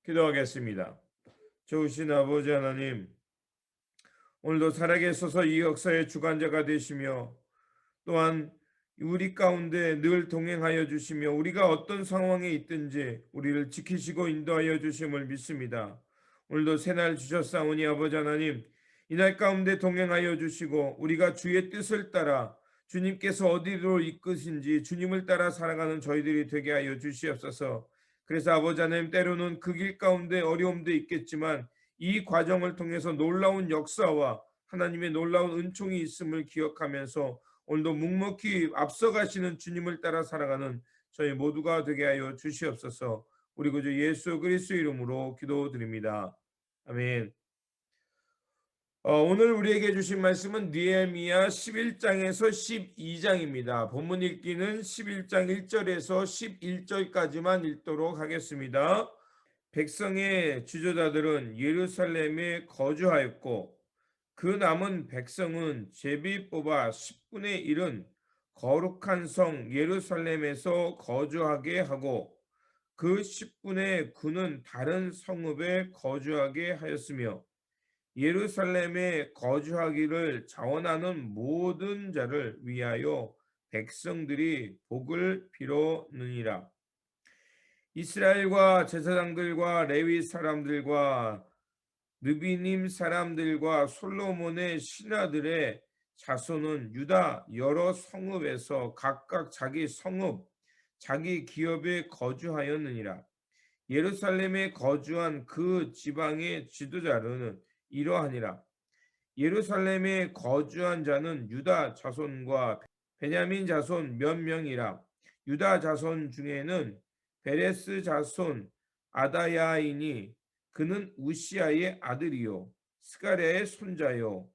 기도하겠습니다. 좋으신 아버지 하나님, 오늘도 살아계셔서 이 역사의 주관자가 되시며 또한 우리 가운데 늘 동행하여 주시며 우리가 어떤 상황에 있든지 우리를 지키시고 인도하여 주심을 믿습니다. 오늘도 새날 주셨사오니 아버지 하나님, 이날 가운데 동행하여 주시고 우리가 주의 뜻을 따라 주님께서 어디로 이끄신지 주님을 따라 살아가는 저희들이 되게 하여 주시옵소서. 그래서 아버지 하나님, 때로는 그 길 가운데 어려움도 있겠지만 이 과정을 통해서 놀라운 역사와 하나님의 놀라운 은총이 있음을 기억하면서 오늘도 묵묵히 앞서가시는 주님을 따라 살아가는 저희 모두가 되게 하여 주시옵소서. 우리 구주 예수 그리스도 이름으로 기도드립니다. 아멘. 오늘 우리에게 주신 말씀은 느헤미야 11장에서 12장입니다. 본문 읽기는 11장 1절에서 11절까지만 읽도록 하겠습니다. 백성의 지도자들은 예루살렘에 거주하였고 그 남은 백성은 제비 뽑아 10분의 1은 거룩한 성 예루살렘에서 거주하게 하고 그 10분의 9는 다른 성읍에 거주하게 하였으며 예루살렘에 거주하기를 자원하는 모든 자를 위하여 백성들이 복을 빌었느니라. 이스라엘과 제사장들과 레위 사람들과 느비님 사람들과 솔로몬의 신하들의 자손은 유다 여러 성읍에서 각각 자기 성읍, 자기 기업에 거주하였느니라. 예루살렘에 거주한 그 지방의 지도자로는 이러하니라. 예루살렘에 거주한 자는 유다 자손과 베냐민 자손 몇 명이라. 유다 자손 중에는 베레스 자손 아다야이니 그는 우시아의 아들이요 스가랴의 손자요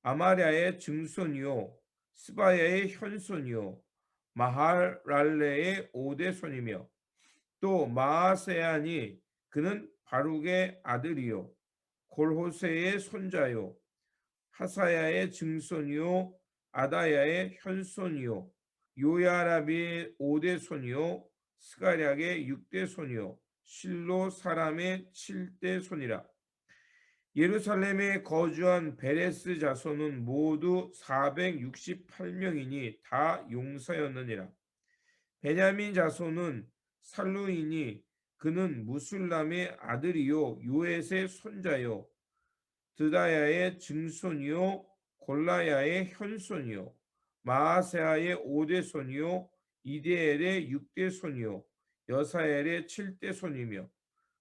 아마랴의 증손이요 스바야의 현손이요 마하랄레의 오대손이며 또 마아세야니 그는 바룩의 아들이요 골호세의 손자요 하사야의 증손이요 아다야의 현손이요 요야랍의 오대손이요 스가랴의 육대손이요 실로 사람의 7대 손이라. 예루살렘에 거주한 베레스 자손은 모두 468명이니 다 용사였느니라. 베냐민 자손은 살루이니 그는 무술람의 아들이요 요엣의 손자요 드다야의 증손이요 골라야의 현손이요 마아세아의 5대손이요 이데엘의 6대손이요 여사엘의 7대손이며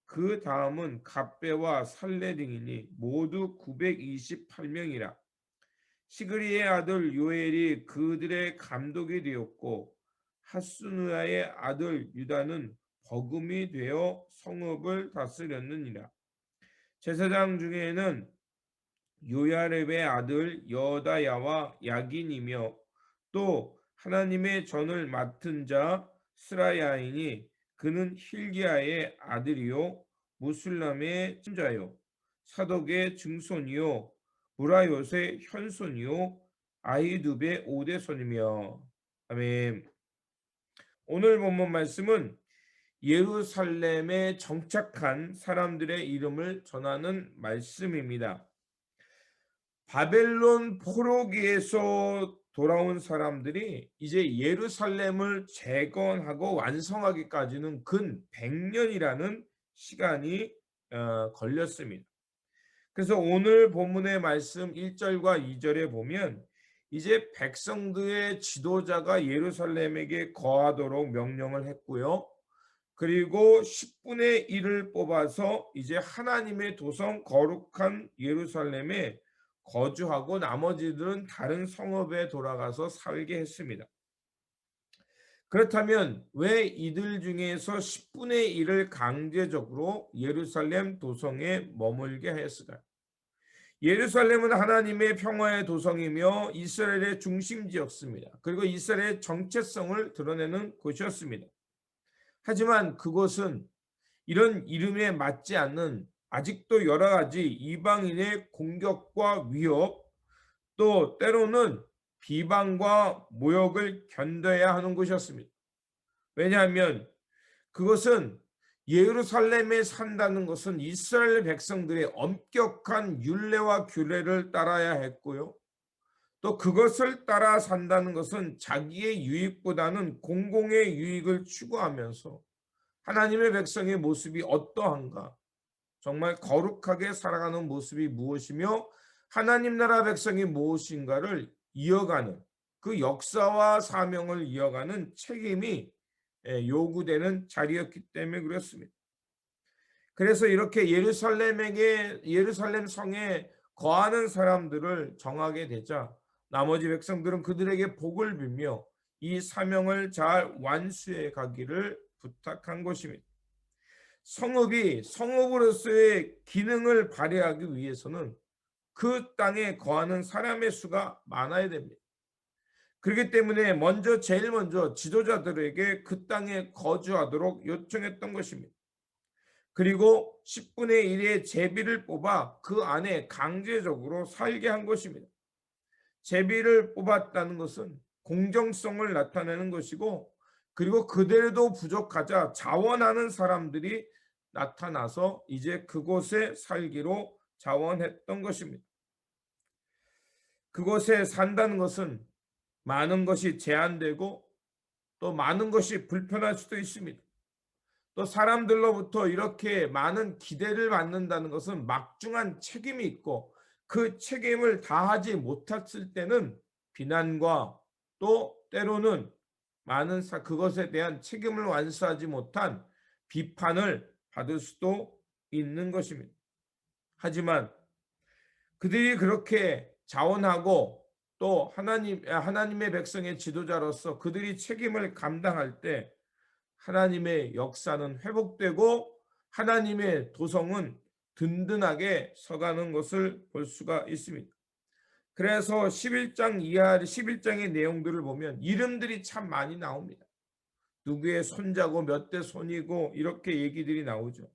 그 다음은 갑배와 살레 등이니 모두 928명이라. 시그리의 아들 요엘이 그들의 감독이 되었고 하스누아의 아들 유다는 버금이 되어 성읍을 다스렸느니라. 제사장 중에는 요야렙의 아들 여다야와 야긴이며 또 하나님의 전을 맡은 자 스라야이니 그는 힐기야의 아들이요 무술람의 손자요 사독의 증손이요 무라요의 현손이요 아히두베의 오대손이며. 아멘. 오늘 본문 말씀은 예루살렘에 정착한 사람들의 이름을 전하는 말씀입니다. 바벨론 포로기에서 돌아온 사람들이 이제 예루살렘을 재건하고 완성하기까지는 근 100년이라는 시간이 걸렸습니다. 그래서 오늘 본문의 말씀 1절과 2절에 보면 이제 백성들의 지도자가 예루살렘에게 거하도록 명령을 했고요. 그리고 10분의 1을 뽑아서 이제 하나님의 도성 거룩한 예루살렘에 거주하고 나머지들은 다른 성읍에 돌아가서 살게 했습니다. 그렇다면 왜 이들 중에서 10분의 1을 강제적으로 예루살렘 도성에 머물게 했을까요? 예루살렘은 하나님의 평화의 도성이며 이스라엘의 중심지였습니다. 그리고 이스라엘의 정체성을 드러내는 곳이었습니다. 하지만 그것은 이런 이름에 맞지 않는 아직도 여러 가지 이방인의 공격과 위협, 또 때로는 비방과 모욕을 견뎌야 하는 것이었습니다. 왜냐하면 그것은 예루살렘에 산다는 것은 이스라엘 백성들의 엄격한 율례와 규례를 따라야 했고요. 또 그것을 따라 산다는 것은 자기의 유익보다는 공공의 유익을 추구하면서 하나님의 백성의 모습이 어떠한가, 정말 거룩하게 살아가는 모습이 무엇이며 하나님 나라 백성이 무엇인가를 이어가는, 그 역사와 사명을 이어가는 책임이 요구되는 자리였기 때문에 그렇습니다. 그래서 이렇게 예루살렘 성에 거하는 사람들을 정하게 되자 나머지 백성들은 그들에게 복을 빌며 이 사명을 잘 완수해 가기를 부탁한 것입니다. 성읍이 성읍으로서의 기능을 발휘하기 위해서는 그 땅에 거하는 사람의 수가 많아야 됩니다. 그렇기 때문에 제일 먼저 지도자들에게 그 땅에 거주하도록 요청했던 것입니다. 그리고 10분의 1의 제비를 뽑아 그 안에 강제적으로 살게 한 것입니다. 제비를 뽑았다는 것은 공정성을 나타내는 것이고, 그리고 그대로도 부족하자 자원하는 사람들이 나타나서 이제 그곳에 살기로 자원했던 것입니다. 그곳에 산다는 것은 많은 것이 제한되고 또 많은 것이 불편할 수도 있습니다. 또 사람들로부터 이렇게 많은 기대를 받는다는 것은 막중한 책임이 있고, 그 책임을 다하지 못했을 때는 비난과 또 때로는 그것에 대한 책임을 완수하지 못한 비판을 받을 수도 있는 것입니다. 하지만 그들이 그렇게 자원하고 또 하나님의 백성의 지도자로서 그들이 책임을 감당할 때 하나님의 역사는 회복되고 하나님의 도성은 든든하게 서가는 것을 볼 수가 있습니다. 그래서 11장의 내용들을 보면 이름들이 참 많이 나옵니다. 누구의 손자고 몇 대 손이고 이렇게 얘기들이 나오죠.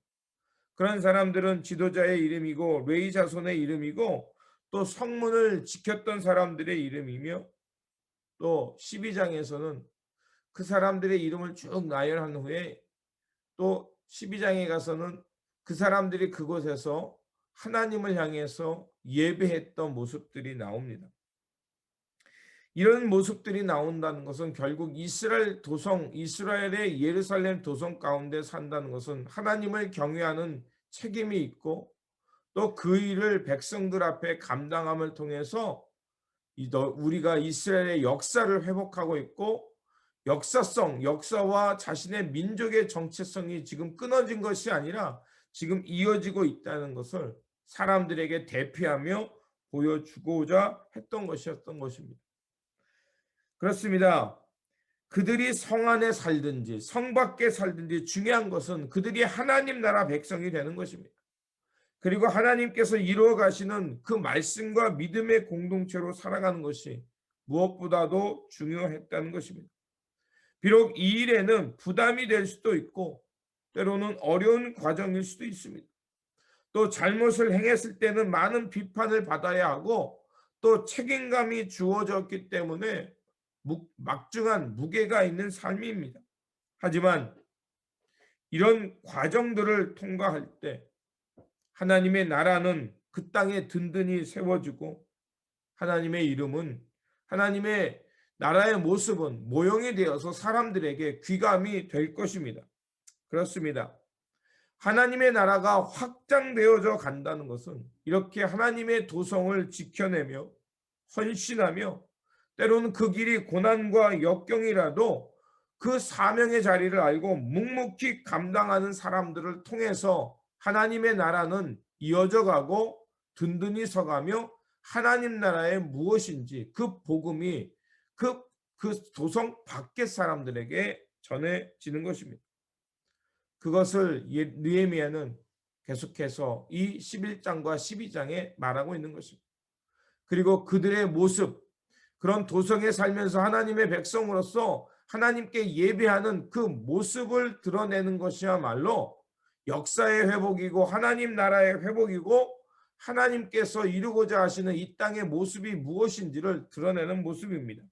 그런 사람들은 지도자의 이름이고 레위 자손의 이름이고 또 성문을 지켰던 사람들의 이름이며, 또 12장에서는 그 사람들의 이름을 쭉 나열한 후에 또 12장에 가서는 그 사람들이 그곳에서 하나님을 향해서 예배했던 모습들이 나옵니다. 이런 모습들이 나온다는 것은 결국 이스라엘의 예루살렘 도성 가운데 산다는 것은 하나님을 경외하는 책임이 있고, 또 그 일을 백성들 앞에 감당함을 통해서 우리가 이스라엘의 역사를 회복하고 있고, 역사와 자신의 민족의 정체성이 지금 끊어진 것이 아니라 지금 이어지고 있다는 것을 사람들에게 대표하며 보여주고자 했던 것이었던 것입니다. 그렇습니다. 그들이 성 안에 살든지 성 밖에 살든지 중요한 것은 그들이 하나님 나라 백성이 되는 것입니다. 그리고 하나님께서 이루어 가시는 그 말씀과 믿음의 공동체로 살아가는 것이 무엇보다도 중요했다는 것입니다. 비록 이 일에는 부담이 될 수도 있고 때로는 어려운 과정일 수도 있습니다. 또 잘못을 행했을 때는 많은 비판을 받아야 하고 또 책임감이 주어졌기 때문에 막중한 무게가 있는 삶입니다. 하지만 이런 과정들을 통과할 때 하나님의 나라는 그 땅에 든든히 세워지고, 하나님의 이름은, 하나님의 나라의 모습은 모형이 되어서 사람들에게 귀감이 될 것입니다. 그렇습니다. 하나님의 나라가 확장되어져 간다는 것은 이렇게 하나님의 도성을 지켜내며 헌신하며 때로는 그 길이 고난과 역경이라도 그 사명의 자리를 알고 묵묵히 감당하는 사람들을 통해서 하나님의 나라는 이어져 가고 든든히 서가며 하나님 나라의 무엇인지 그 복음이 그 도성 밖의 사람들에게 전해지는 것입니다. 그것을 느헤미야는 계속해서 이 11장과 12장에 말하고 있는 것입니다. 그리고 그들의 모습, 그런 도성에 살면서 하나님의 백성으로서 하나님께 예배하는 그 모습을 드러내는 것이야말로 역사의 회복이고 하나님 나라의 회복이고 하나님께서 이루고자 하시는 이 땅의 모습이 무엇인지를 드러내는 모습입니다.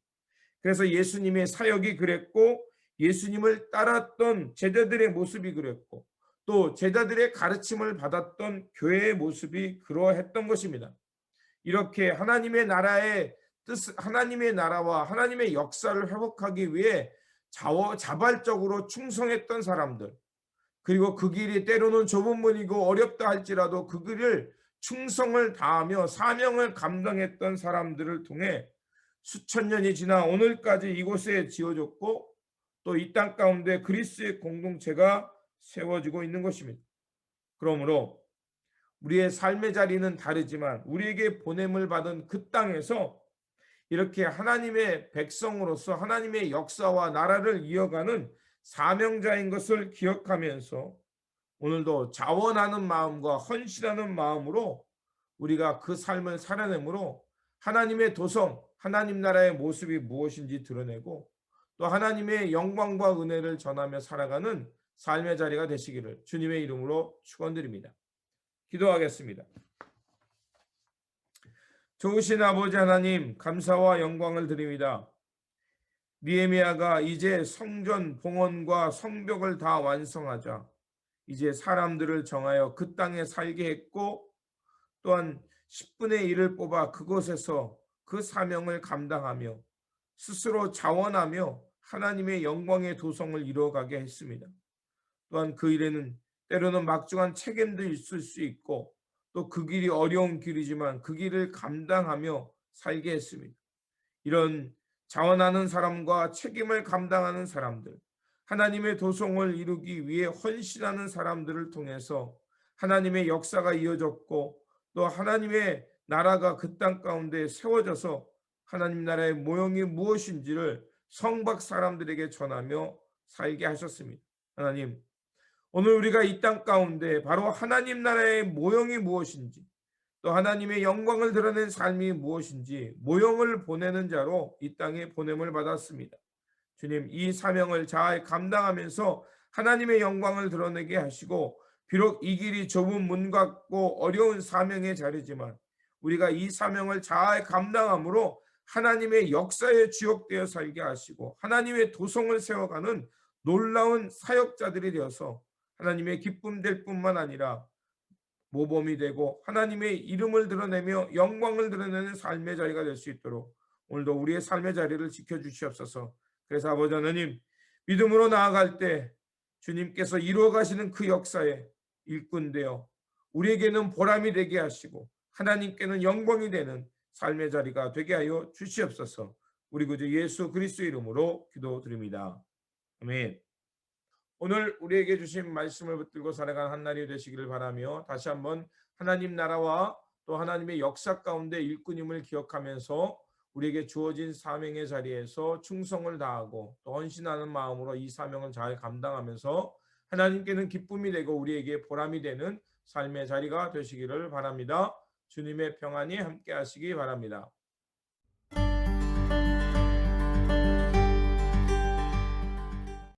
그래서 예수님의 사역이 그랬고 예수님을 따랐던 제자들의 모습이 그랬고 또 제자들의 가르침을 받았던 교회의 모습이 그러했던 것입니다. 이렇게 하나님의 나라의 뜻, 하나님의 나라와 하나님의 역사를 회복하기 위해 자발적으로 충성했던 사람들, 그리고 그 길이 때로는 좁은 문이고 어렵다 할지라도 그 길을 충성을 다하며 사명을 감당했던 사람들을 통해 수천 년이 지나 오늘까지 이곳에 지어졌고 또 이 땅 가운데 그리스도의 공동체가 세워지고 있는 것입니다. 그러므로 우리의 삶의 자리는 다르지만 우리에게 보냄을 받은 그 땅에서 이렇게 하나님의 백성으로서 하나님의 역사와 나라를 이어가는 사명자인 것을 기억하면서 오늘도 자원하는 마음과 헌신하는 마음으로 우리가 그 삶을 살아내므로 하나님의 도성, 하나님 나라의 모습이 무엇인지 드러내고 또 하나님의 영광과 은혜를 전하며 살아가는 삶의 자리가 되시기를 주님의 이름으로 축원드립니다. 기도하겠습니다. 좋으신 아버지 하나님, 감사와 영광을 드립니다. 느헤미야가 이제 성전 봉헌과 성벽을 다 완성하자 이제 사람들을 정하여 그 땅에 살게 했고 또한 10분의 1을 뽑아 그곳에서 그 사명을 감당하며 스스로 자원하며 하나님의 영광의 도성을 이루어가게 했습니다. 또한 그 일에는 때로는 막중한 책임도 있을 수 있고 또 그 길이 어려운 길이지만 그 길을 감당하며 살게 했습니다. 이런 자원하는 사람과 책임을 감당하는 사람들, 하나님의 도성을 이루기 위해 헌신하는 사람들을 통해서 하나님의 역사가 이어졌고 또 하나님의 나라가 그 땅 가운데 세워져서 하나님 나라의 모형이 무엇인지를 성박 사람들에게 전하며 살게 하셨습니다. 하나님, 오늘 우리가 이 땅 가운데 바로 하나님 나라의 모형이 무엇인지 또 하나님의 영광을 드러낸 삶이 무엇인지 모형을 보내는 자로 이 땅에 보냄을 받았습니다. 주님, 이 사명을 잘 감당하면서 하나님의 영광을 드러내게 하시고 비록 이 길이 좁은 문 같고 어려운 사명의 자리지만 우리가 이 사명을 잘 감당함으로 하나님의 역사에 주역되어 살게 하시고 하나님의 도성을 세워가는 놀라운 사역자들이 되어서 하나님의 기쁨 될 뿐만 아니라 모범이 되고 하나님의 이름을 드러내며 영광을 드러내는 삶의 자리가 될 수 있도록 오늘도 우리의 삶의 자리를 지켜주시옵소서. 그래서 아버지 하나님, 믿음으로 나아갈 때 주님께서 이루어 가시는 그 역사에 일꾼 되어 우리에게는 보람이 되게 하시고 하나님께는 영광이 되는 삶의 자리가 되게 하여 주시옵소서. 우리 구주 예수 그리스도 이름으로 기도드립니다. 아멘. 오늘 우리에게 주신 말씀을 붙들고 살아가는 한 날이 되시기를 바라며 다시 한번 하나님 나라와 또 하나님의 역사 가운데 일꾼임을 기억하면서 우리에게 주어진 사명의 자리에서 충성을 다하고 또 헌신하는 마음으로 이 사명을 잘 감당하면서 하나님께는 기쁨이 되고 우리에게 보람이 되는 삶의 자리가 되시기를 바랍니다. 주님의 평안이 함께 하시기 바랍니다.